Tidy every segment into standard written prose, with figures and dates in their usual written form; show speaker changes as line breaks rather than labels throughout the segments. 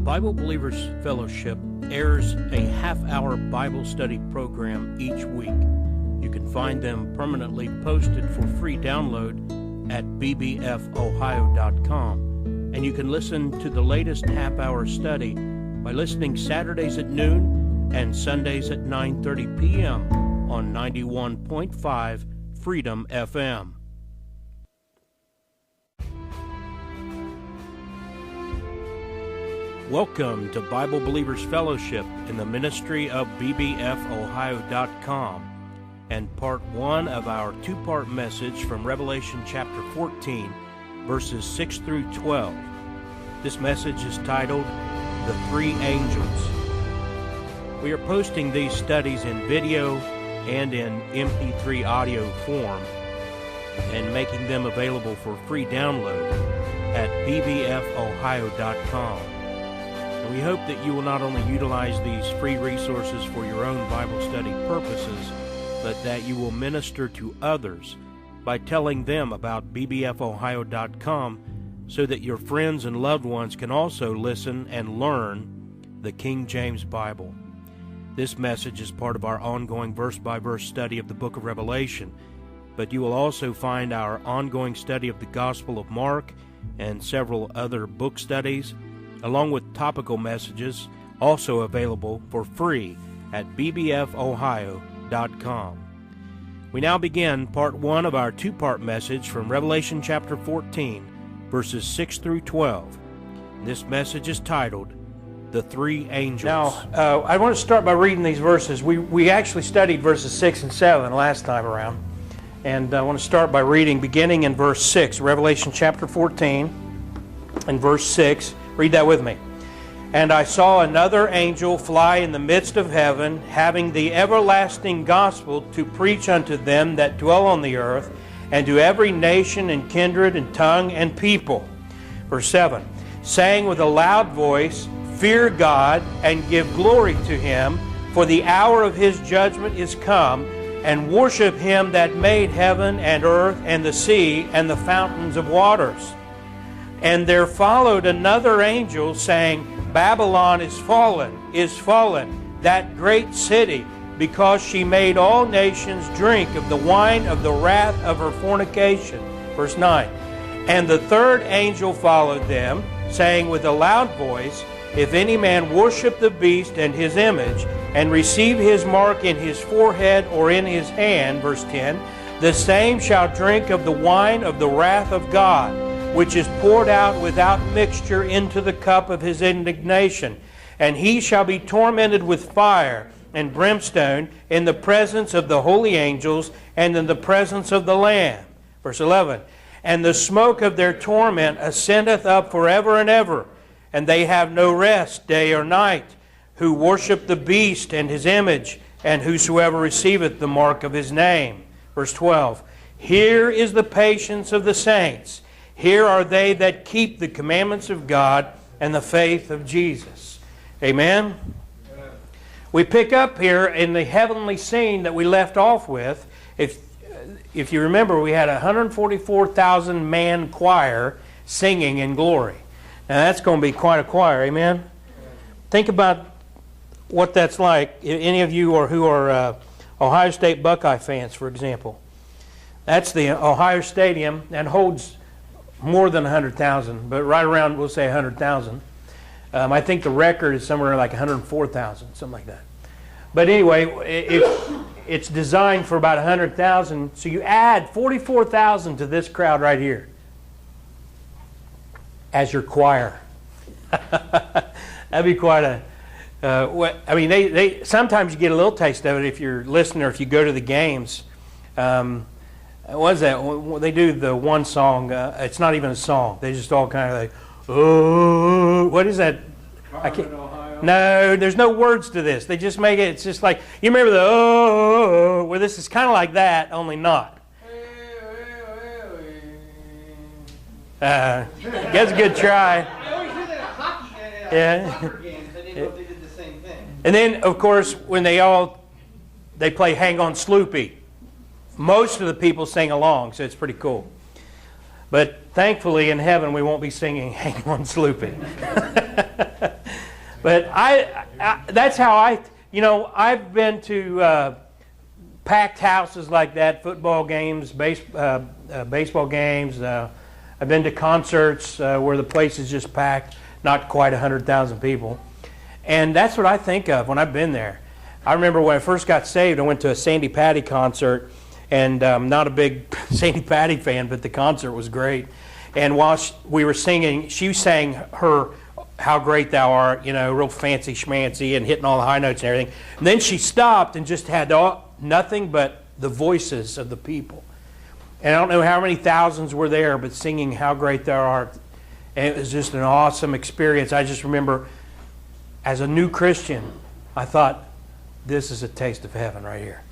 Bible Believers Fellowship airs a half-hour Bible study program each week. You can find them permanently posted for free download at bbfohio.com, and you can listen to the latest half-hour study by listening Saturdays at noon and Sundays at 9:30 p.m. on 91.5 Freedom FM. Welcome to Bible Believers Fellowship in the ministry of bbfohio.com and part one of our two-part message from Revelation chapter 14, verses 6 through 12. This message is titled, The Three Angels. We are posting these studies in video and in MP3 audio form and making them available for free download at bbfohio.com. We hope that you will not only utilize these free resources for your own Bible study purposes, but that you will minister to others by telling them about bbfohio.com so that your friends and loved ones can also listen and learn the King James Bible. This message is part of our ongoing verse-by-verse study of the book of Revelation, but you will also find our ongoing study of the Gospel of Mark and several other book studies, along with topical messages, also available for free at bbfohio.com. We now begin part one of our two-part message from Revelation chapter 14, verses 6 through 12. This message is titled, The Three Angels.
Now, I want to start by reading these verses. We actually studied verses 6 and 7 last time around. And I want to start by reading, beginning in verse 6, Revelation chapter 14, and verse 6. Read that with me. And I saw another angel fly in the midst of heaven, having the everlasting gospel to preach unto them that dwell on the earth, and to every nation and kindred and tongue and people. Verse 7, saying with a loud voice, Fear God, and give glory to Him, for the hour of His judgment is come, and worship Him that made heaven and earth and the sea and the fountains of waters. And there followed another angel, saying, Babylon is fallen, that great city, because she made all nations drink of the wine of the wrath of her fornication. Verse 9. And the third angel followed them, saying with a loud voice, If any man worship the beast and his image, and receive his mark in his forehead or in his hand, verse 10, the same shall drink of the wine of the wrath of God, which is poured out without mixture into the cup of his indignation. And he shall be tormented with fire and brimstone in the presence of the holy angels and in the presence of the Lamb. Verse 11, and the smoke of their torment ascendeth up forever and ever, and they have no rest day or night, who worship the beast and his image, and whosoever receiveth the mark of his name. Verse 12, here is the patience of the saints. Here are they that keep the commandments of God and the faith of Jesus. Amen? Amen. We pick up here in the heavenly scene that we left off with. If you remember, we had a 144,000 man choir singing in glory. Now that's going to be quite a choir, amen? Amen. Think about what that's like. Any of you who are Ohio State Buckeye fans, for example. That's the Ohio Stadium and holds more than 100,000, but right around, we'll say 100,000. I think the record is somewhere like 104,000, something like that. But anyway, it's designed for about 100,000, so you add 44,000 to this crowd right here as your choir. That'd be quite a... I mean, they sometimes you get a little taste of it if you're listening or if you go to the games. What is that? They do the one song. It's not even a song. They just all kind of like, oh, what is that? I can't. No, there's no words to this. They just make it. It's just like, you remember the oh, well, this is kind of like that, only not. That's a good try.
I always hear that at hockey soccer games. I didn't know if they did the same thing.
And then, of course, when they play Hang On Sloopy. Most of the people sing along, so it's pretty cool. But thankfully in heaven we won't be singing Hang On Sloopy. But that's how I've been to packed houses like that, football games, baseball games. I've been to concerts where the place is just packed, not quite 100,000 people. And that's what I think of when I've been there. I remember when I first got saved, I went to a Sandy Patty concert, and I'm not a big Sandy Patty fan, but the concert was great. And while we were singing, she sang her "How Great Thou Art," real fancy schmancy and hitting all the high notes and everything. And then she stopped and just had nothing but the voices of the people. And I don't know how many thousands were there, but singing "How Great Thou Art." And it was just an awesome experience. I just remember, as a new Christian, I thought, this is a taste of heaven right here.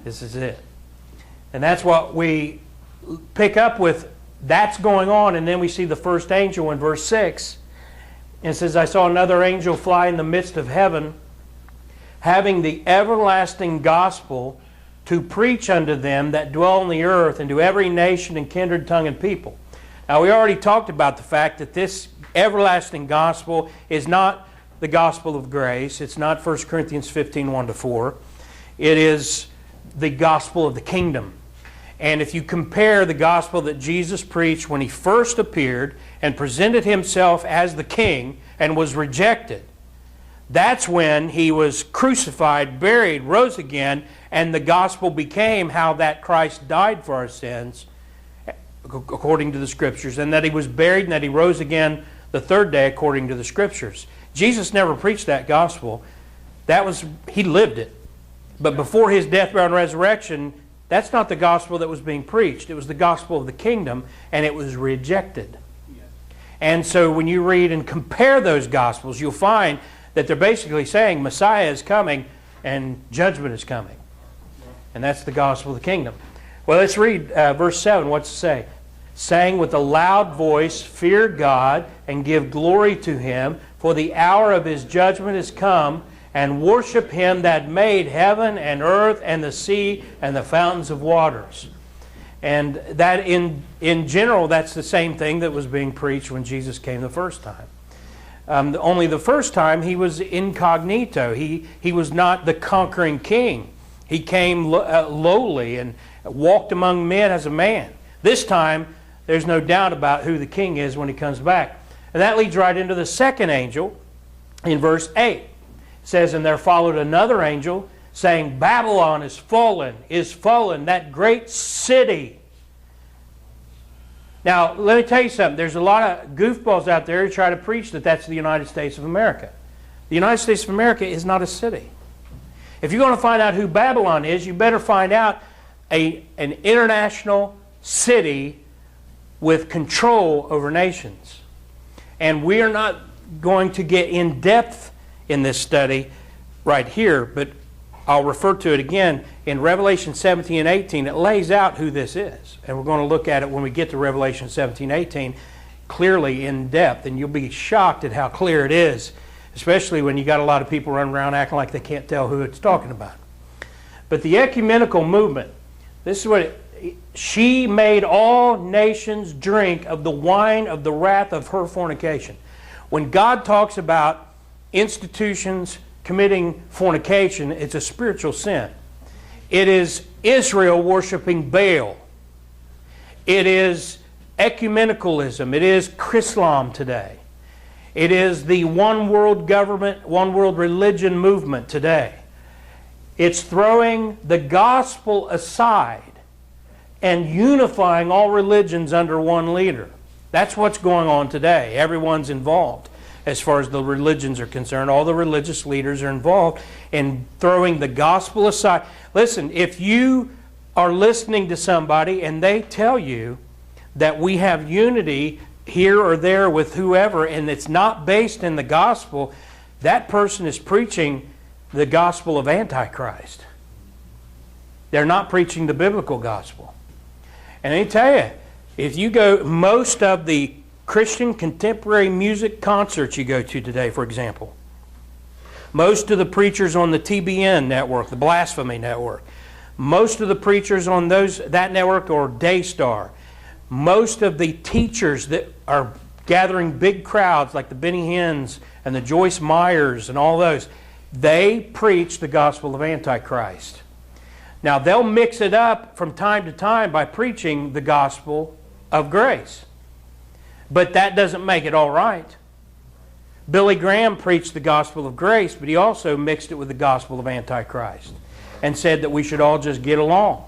This is it. And that's what we pick up with. That's going on, and then we see the first angel in verse 6. And it says, I saw another angel fly in the midst of heaven, having the everlasting gospel to preach unto them that dwell on the earth, and to every nation and kindred, tongue, and people. Now, we already talked about the fact that this everlasting gospel is not the gospel of grace. It's not 1 Corinthians 15, 1-4. It is the gospel of the kingdom. And if you compare the gospel that Jesus preached when he first appeared and presented himself as the king and was rejected, that's when he was crucified, buried, rose again, and the gospel became how that Christ died for our sins, according to the Scriptures, and that he was buried and that he rose again the third day, according to the Scriptures. Jesus never preached that gospel. He lived it. But before his death, burial, and resurrection, that's not the gospel that was being preached. It was the gospel of the kingdom, and it was rejected. Yes. And so when you read and compare those gospels, you'll find that they're basically saying Messiah is coming and judgment is coming. And that's the gospel of the kingdom. Well, let's read verse 7. What's it say? Saying with a loud voice, fear God and give glory to him, for the hour of his judgment is come, and worship him that made heaven and earth and the sea and the fountains of waters. And that in general, that's the same thing that was being preached when Jesus came the first time. Only the first time he was incognito. He was not the conquering king. He came lowly and walked among men as a man. This time, there's no doubt about who the king is when he comes back. And that leads right into the second angel in verse 8. It says, and there followed another angel, saying, Babylon is fallen, that great city. Now, let me tell you something. There's a lot of goofballs out there who try to preach that that's the United States of America. The United States of America is not a city. If you're going to find out who Babylon is, you better find out an international city with control over nations. And we are not going to get in depth in this study right here, but I'll refer to it again. In Revelation 17 and 18, it lays out who this is. And we're going to look at it when we get to Revelation 17 and 18 clearly in depth, and you'll be shocked at how clear it is, especially when you got a lot of people running around acting like they can't tell who it's talking about. But the ecumenical movement, this is what she made all nations drink of the wine of the wrath of her fornication. When God talks about institutions committing fornication, it's a spiritual sin. It is Israel worshiping Baal. It is ecumenicalism. It is Chrislam today. It is the one world government, one world religion movement today. It's throwing the gospel aside and unifying all religions under one leader. That's what's going on today. Everyone's involved as far as the religions are concerned. All the religious leaders are involved in throwing the gospel aside. Listen, if you are listening to somebody and they tell you that we have unity here or there with whoever and it's not based in the gospel, that person is preaching the gospel of Antichrist. They're not preaching the biblical gospel. And I tell you, if you go, most of the Christian contemporary music concerts you go to today, for example, most of the preachers on the TBN network, the Blasphemy Network, most of the preachers on that network or Daystar, most of the teachers that are gathering big crowds like the Benny Hinn's and the Joyce Meyers and all those, they preach the gospel of Antichrist. Now, they'll mix it up from time to time by preaching the gospel of grace. But that doesn't make it all right. Billy Graham preached the gospel of grace, but he also mixed it with the gospel of Antichrist and said that we should all just get along.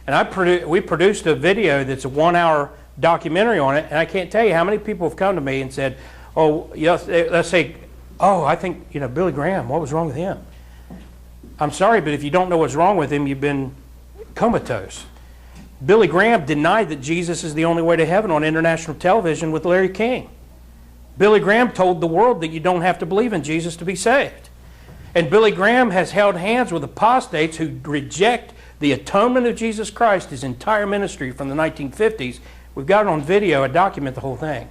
And we produced a video that's a 1-hour documentary on it, and I can't tell you how many people have come to me and said, oh, yes, let's say, oh, I think, Billy Graham, what was wrong with him? I'm sorry, but if you don't know what's wrong with him, you've been comatose. Billy Graham denied that Jesus is the only way to heaven on international television with Larry King. Billy Graham told the world that you don't have to believe in Jesus to be saved. And Billy Graham has held hands with apostates who reject the atonement of Jesus Christ, his entire ministry from the 1950s. We've got it on video. I document the whole thing.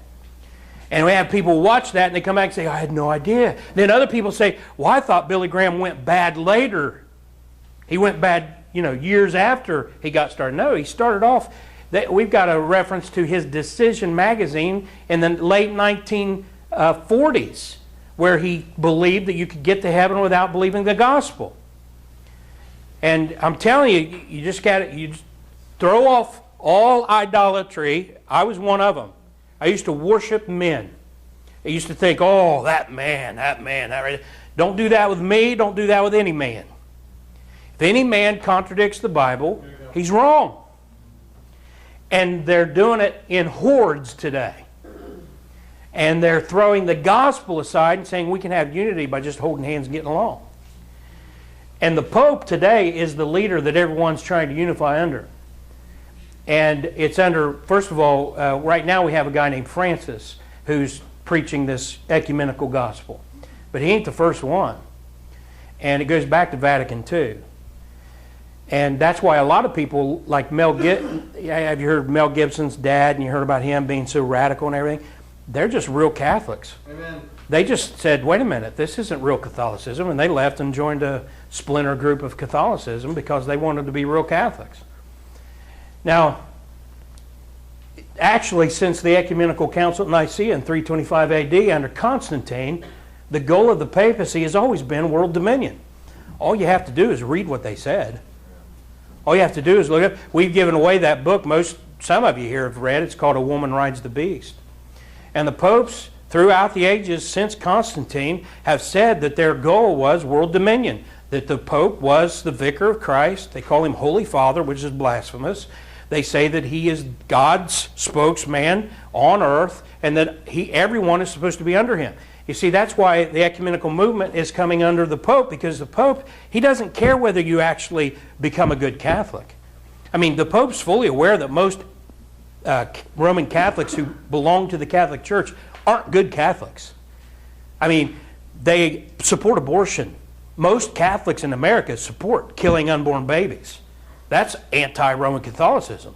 And we have people watch that and they come back and say, I had no idea. Then other people say, well, I thought Billy Graham went bad later. He went bad, years after he got started. No, he started off. We've got a reference to his Decision magazine in the late 1940s where he believed that you could get to heaven without believing the gospel. And I'm telling you, you just throw off all idolatry. I was one of them. I used to worship men. I used to think, oh, that man. Don't do that with me. Don't do that with any man. If any man contradicts the Bible, he's wrong. And they're doing it in hordes today. And they're throwing the gospel aside and saying we can have unity by just holding hands and getting along. And the Pope today is the leader that everyone's trying to unify under. And it's under, first of all, right now we have a guy named Francis who's preaching this ecumenical gospel. But he ain't the first one. And it goes back to Vatican II. And that's why a lot of people like Mel Gibson, have you heard of Mel Gibson's dad and you heard about him being so radical and everything? They're just real Catholics.
Amen.
They just said, wait a minute, this isn't real Catholicism. And they left and joined a splinter group of Catholicism because they wanted to be real Catholics. Now, actually, since the Ecumenical Council at Nicaea in 325 AD under Constantine, the goal of the papacy has always been world dominion. All you have to do is read what they said. All you have to do is look up. We've given away that book. Some of you here have read. It's called A Woman Rides the Beast. And the popes throughout the ages since Constantine have said that their goal was world dominion, that the Pope was the vicar of Christ. They call him Holy Father, which is blasphemous. They say that he is God's spokesman on earth and that everyone is supposed to be under him. You see, that's why the ecumenical movement is coming under the Pope, because the Pope, he doesn't care whether you actually become a good Catholic. I mean, the Pope's fully aware that most Roman Catholics who belong to the Catholic Church aren't good Catholics. I mean, they support abortion. Most Catholics in America support killing unborn babies. That's anti-Roman Catholicism.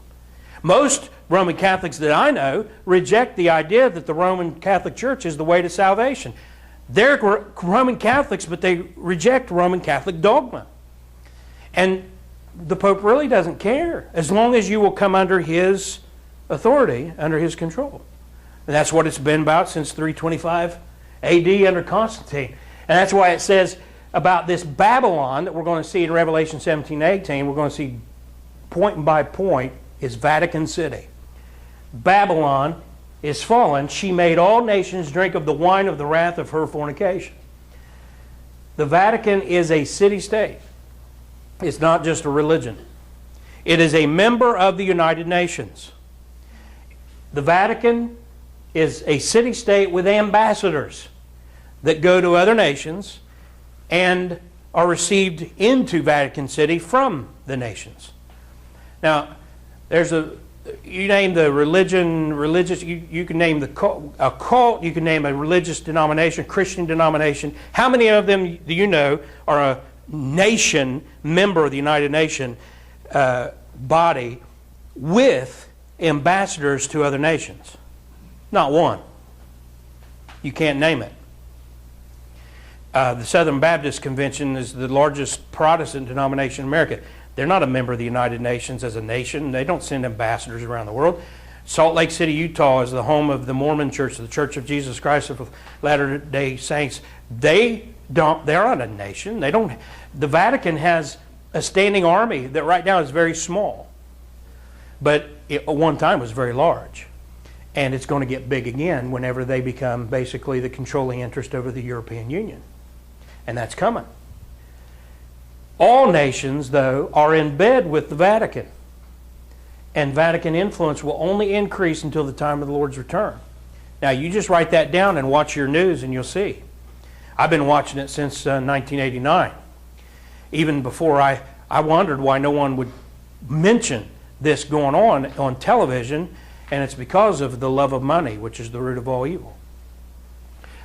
Most Roman Catholics that I know reject the idea that the Roman Catholic Church is the way to salvation. They're Roman Catholics, but they reject Roman Catholic dogma. And the Pope really doesn't care, as long as you will come under his authority, under his control. And that's what it's been about since 325 AD under Constantine. And that's why it says about this Babylon that we're going to see in Revelation 17:18, we're going to see point by point, is Vatican City. Babylon is fallen. She made all nations drink of the wine of the wrath of her fornication. The Vatican is a city-state. It's not just a religion. It is a member of the United Nations. The Vatican is a city-state with ambassadors that go to other nations and are received into Vatican City from the nations. Now, you name the you can name a cult, you can name a religious denomination, Christian denomination. How many of them do you know are a nation, member of the United Nations body with ambassadors to other nations? Not one. You can't name it. The Southern Baptist Convention is the largest Protestant denomination in America. They're not a member of the United Nations as a nation. They don't send ambassadors around the world. Salt Lake City, Utah is the home of the Mormon Church, the Church of Jesus Christ of Latter-day Saints. They're not a nation. The Vatican has a standing army that right now is very small, but at one time was very large. And it's going to get big again whenever they become basically the controlling interest over the European Union. And that's coming. All nations, though, are in bed with the Vatican. And Vatican influence will only increase until the time of the Lord's return. Now, you just write that down and watch your news and you'll see. I've been watching it since 1989. Even before I wondered why no one would mention this going on television, and it's because of the love of money, which is the root of all evil.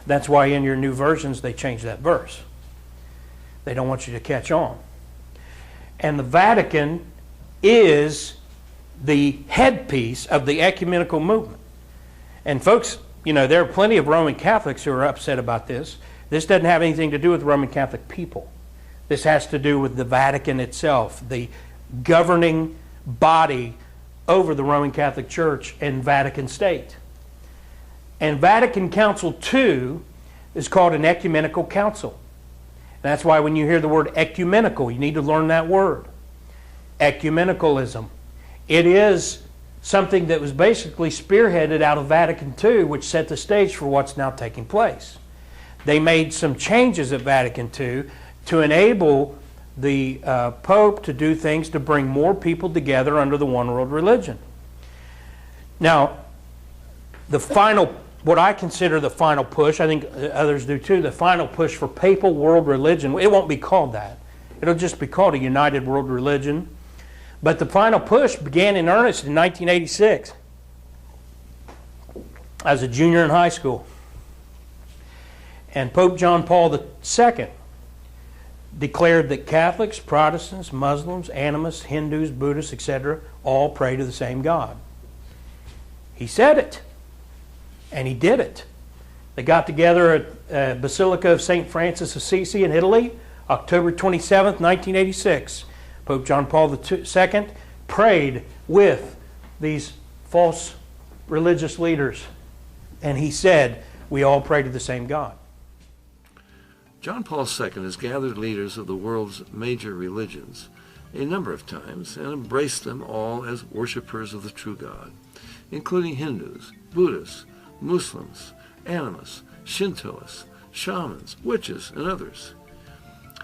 That's why in your new versions they change that verse. They don't want you to catch on. And the Vatican is the headpiece of the ecumenical movement. And folks, there are plenty of Roman Catholics who are upset about this. This doesn't have anything to do with Roman Catholic people. This has to do with the Vatican itself, the governing body over the Roman Catholic Church and Vatican State. And Vatican Council II is called an ecumenical council. That's why when you hear the word ecumenical, you need to learn that word. Ecumenicalism. It is something that was basically spearheaded out of Vatican II, which set the stage for what's now taking place. They made some changes at Vatican II to enable the Pope to do things to bring more people together under the one world religion. Now, what I consider the final push, I think others do too, the final push for papal world religion, it won't be called that. It'll just be called a united world religion. But the final push began in earnest in 1986. I was a junior in high school. And Pope John Paul II declared that Catholics, Protestants, Muslims, animists, Hindus, Buddhists, etc., all pray to the same God. He said it, and he did it. They got together at Basilica of St. Francis of Assisi in Italy, October 27th, 1986. Pope John Paul II prayed with these false religious leaders, and he said, we all pray to the same God.
John Paul II has gathered leaders of the world's major religions a number of times and embraced them all as worshippers of the true God, including Hindus, Buddhists, Muslims, animists, Shintoists, shamans, witches, and others.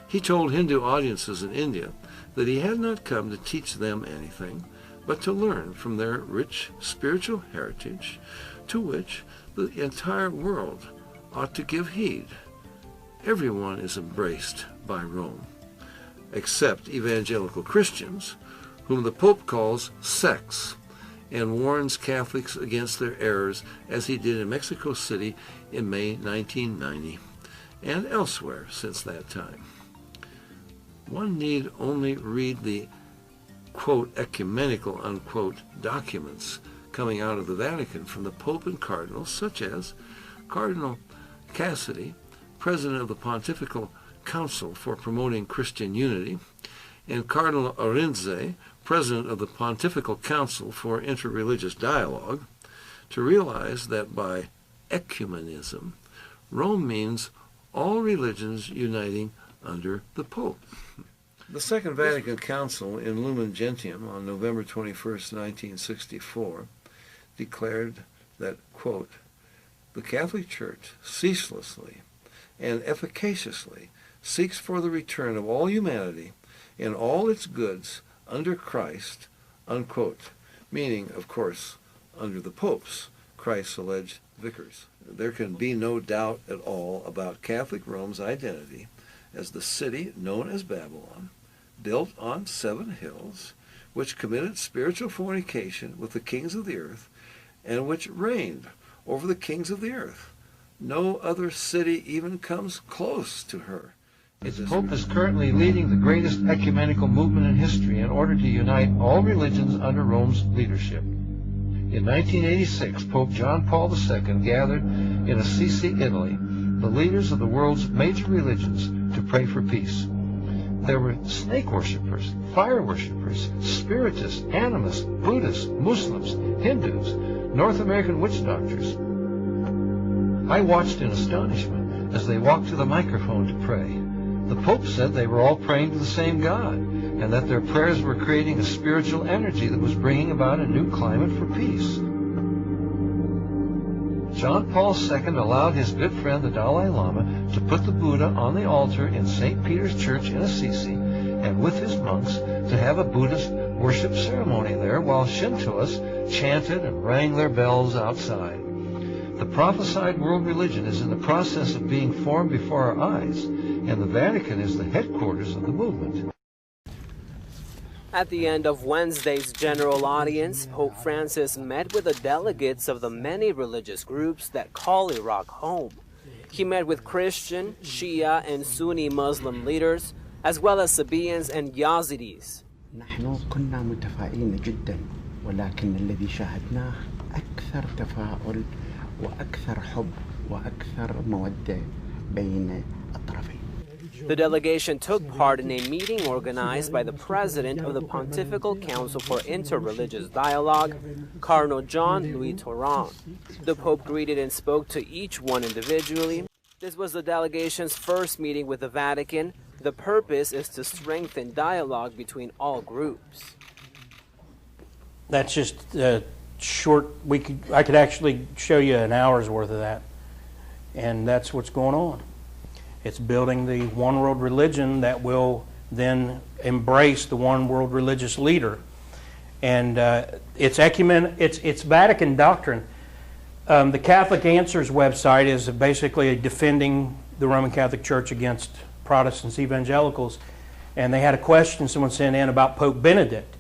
He told Hindu audiences in India that he had not come to teach them anything, but to learn from their rich spiritual heritage, to which the entire world ought to give heed. Everyone is embraced by Rome, except evangelical Christians, whom the Pope calls sects, and warns Catholics against their errors, as he did in Mexico City in May 1990, and elsewhere since that time. One need only read the, quote, ecumenical, unquote, documents coming out of the Vatican from the Pope and cardinals, such as Cardinal Cassidy, President of the Pontifical Council for Promoting Christian Unity, and Cardinal Arinze, President of the Pontifical Council for Interreligious Dialogue, to realize that by ecumenism, Rome means all religions uniting under the Pope. The Second Vatican Council in Lumen Gentium on November 21, 1964, declared that, quote, the Catholic Church ceaselessly and efficaciously seeks for the return of all humanity and all its goods under Christ, unquote, meaning, of course, under the popes, Christ's alleged vicars. There can be no doubt at all about Catholic Rome's identity as the city known as Babylon, built on 7 hills, which committed spiritual fornication with the kings of the earth, and which reigned over the kings of the earth. No other city even comes close to her.
The Pope is currently leading the greatest ecumenical movement in history in order to unite all religions under Rome's leadership. In 1986, Pope John Paul II gathered in Assisi, Italy, the leaders of the world's major religions to pray for peace. There were snake worshippers, fire worshippers, spiritists, animists, Buddhists, Muslims, Hindus, North American witch doctors. I watched in astonishment as they walked to the microphone to pray. The Pope said they were all praying to the same God, and that their prayers were creating a spiritual energy that was bringing about a new climate for peace. John Paul II allowed his good friend the Dalai Lama to put the Buddha on the altar in St. Peter's Church in Assisi, and with his monks to have a Buddhist worship ceremony there while Shintoists chanted and rang their bells outside. The prophesied world religion is in the process of being formed before our eyes, and the Vatican is the headquarters of the movement.
At the end of Wednesday's general audience, Pope Francis met with the delegates of the many religious groups that call Iraq home. He met with Christian, Shia, and Sunni Muslim leaders, as well as Sabaeans and Yazidis.
نحن كنا متفائلين جدا ولكن الذي شاهدناه أكثر تفاؤل وأكثر حب وأكثر مودة بين الطرفين.
The delegation took part in a meeting organized by the president of the Pontifical Council for Interreligious Dialogue, Cardinal John Louis Torrent. The Pope greeted and spoke to each one individually. This was the delegation's first meeting with the Vatican. The purpose is to strengthen dialogue between all groups.
That's just short. I could actually show you an hour's worth of that, and that's what's going on. It's building the one world religion that will then embrace the one world religious leader, and it's Vatican doctrine. The Catholic Answers website is basically defending the Roman Catholic Church against Protestants, evangelicals, and they had a question someone sent in about Pope Benedict.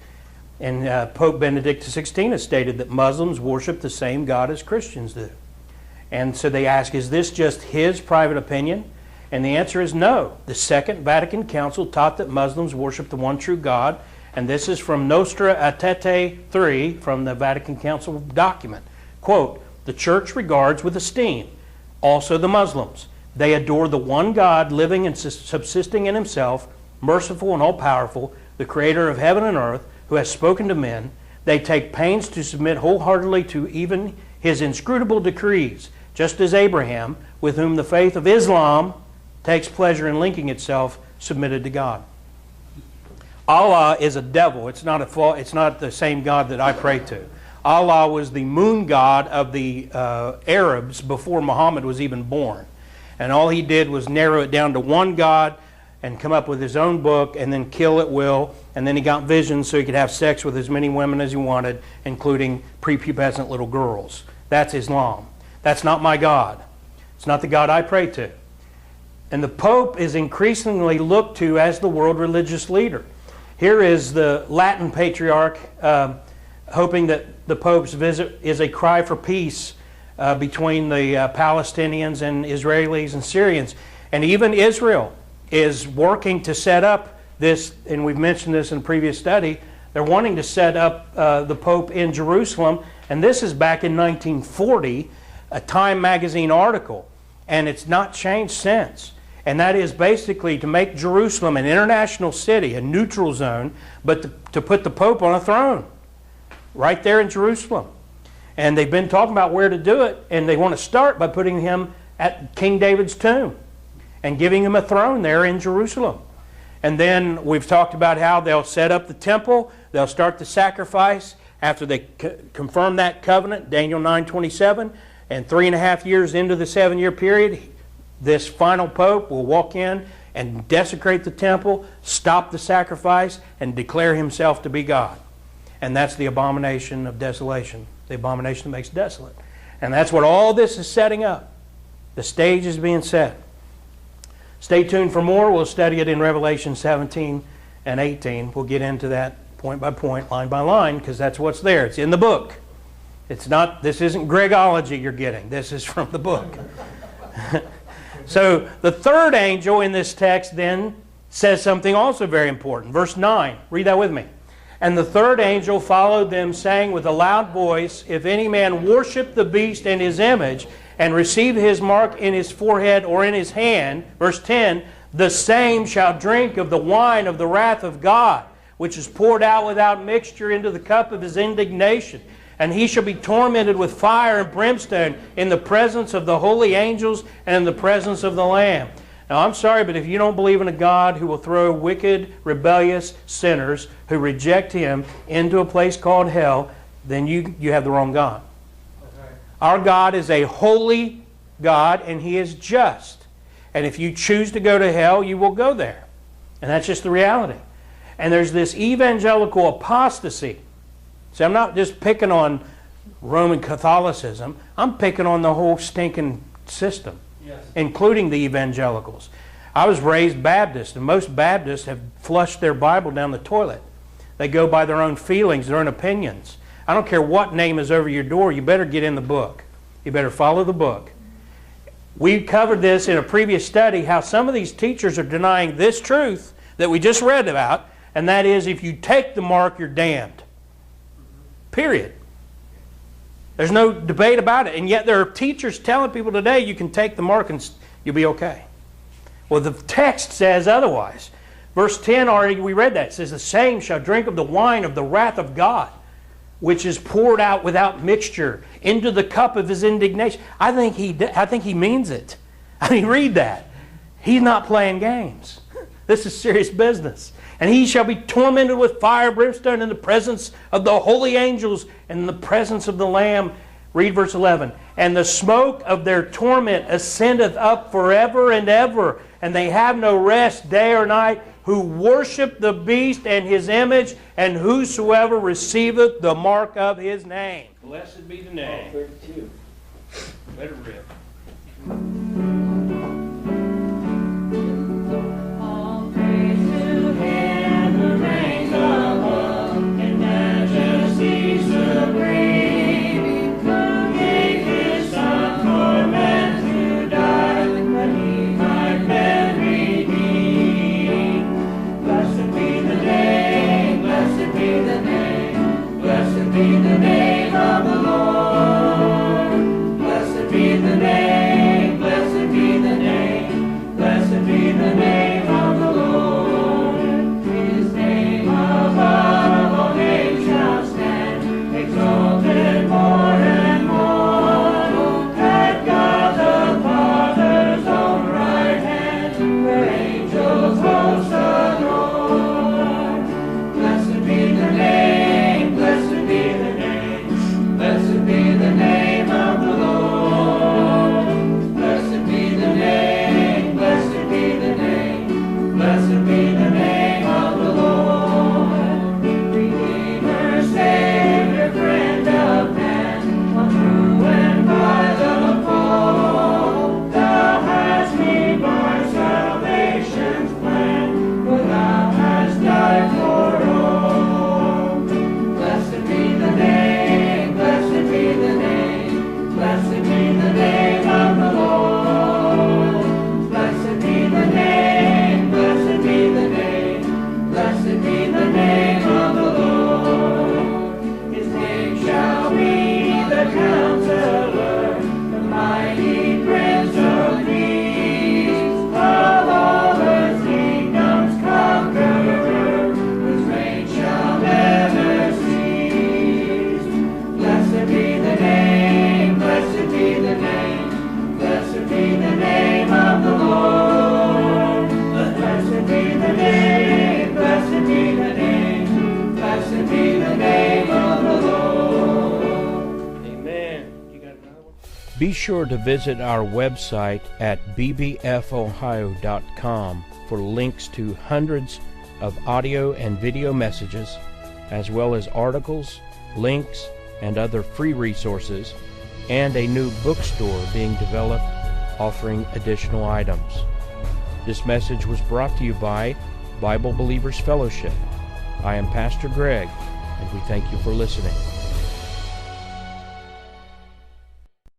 And Pope Benedict XVI has stated that Muslims worship the same God as Christians do. And so they ask, is this just his private opinion? And the answer is no. The Second Vatican Council taught that Muslims worship the one true God, and this is from Nostra Aetate 3 from the Vatican Council document. Quote, the Church regards with esteem also the Muslims. They adore the one God living and subsisting in himself, merciful and all-powerful, the creator of heaven and earth, who has spoken to men. They take pains to submit wholeheartedly to even his inscrutable decrees, just as Abraham, with whom the faith of Islam takes pleasure in linking itself, submitted to God. Allah is a devil. It's not the same God that I pray to. Allah was the moon god of the Arabs before Muhammad was even born. And all he did was narrow it down to one God and come up with his own book and then kill at will. And then he got visions so he could have sex with as many women as he wanted, including prepubescent little girls. That's Islam. That's not my God. It's not the God I pray to. And the Pope is increasingly looked to as the world religious leader. Here is the Latin Patriarch hoping that the Pope's visit is a cry for peace between the Palestinians and Israelis and Syrians. And even Israel is working to set up this, and we've mentioned this in a previous study, they're wanting to set up the Pope in Jerusalem. And this is back in 1940, a Time magazine article. And it's not changed since. And that is basically to make Jerusalem an international city, a neutral zone, but to put the Pope on a throne right there in Jerusalem. And they've been talking about where to do it, and they want to start by putting him at King David's tomb and giving him a throne there in Jerusalem. And then we've talked about how they'll set up the temple, they'll start the sacrifice after they confirm that covenant, Daniel 9:27, and 3.5 years into the 7-year period, this final Pope will walk in and desecrate the temple, stop the sacrifice, and declare himself to be God. And that's the abomination of desolation, the abomination that makes desolate. And that's what all this is setting up. The stage is being set. Stay tuned for more. We'll study it in Revelation 17 and 18. We'll get into that point by point, line by line, because that's what's there. It's in the book. It's not, this isn't Gregology you're getting. This is from the book. So the third angel in this text then says something also very important. Verse 9, read that with me. And the third angel followed them, saying with a loud voice, if any man worship the beast and his image, and receive his mark in his forehead or in his hand, verse 10, the same shall drink of the wine of the wrath of God, which is poured out without mixture into the cup of his indignation. And he shall be tormented with fire and brimstone in the presence of the holy angels and in the presence of the Lamb. Now, I'm sorry, but if you don't believe in a God who will throw wicked, rebellious sinners who reject Him into a place called hell, then you have the wrong God. Okay. Our God is a holy God, and He is just. And if you choose to go to hell, you will go there. And that's just the reality. And there's this evangelical apostasy. See, I'm not just picking on Roman Catholicism. I'm picking on the whole stinking system, yes, including the evangelicals. I was raised Baptist, and most Baptists have flushed their Bible down the toilet. They go by their own feelings, their own opinions. I don't care what name is over your door. You better get in the book. You better follow the book. We covered this in a previous study, how some of these teachers are denying this truth that we just read about, and that is, if you take the mark, you're damned. Period. There's no debate about it. And yet there are teachers telling people today you can take the mark and you'll be okay. Well, the text says otherwise. Verse 10, already we read that. It says, the same shall drink of the wine of the wrath of God, which is poured out without mixture into the cup of his indignation. I think he means it. I mean, read that. He's not playing games. This is serious business. And he shall be tormented with fire and brimstone in the presence of the holy angels and in the presence of the Lamb. Read verse 11. And the smoke of their torment ascendeth up forever and ever, and they have no rest day or night, who worship the beast and his image, and whosoever receiveth the mark of his name. Blessed be the name. 32. Let it rip. Be sure to visit our website at bbfohio.com for links to hundreds of audio and video messages, as well as articles, links, and other free resources, and a new bookstore being developed offering additional items. This message was brought to you by Bible Believers Fellowship. I am Pastor Greg, and we thank you for listening.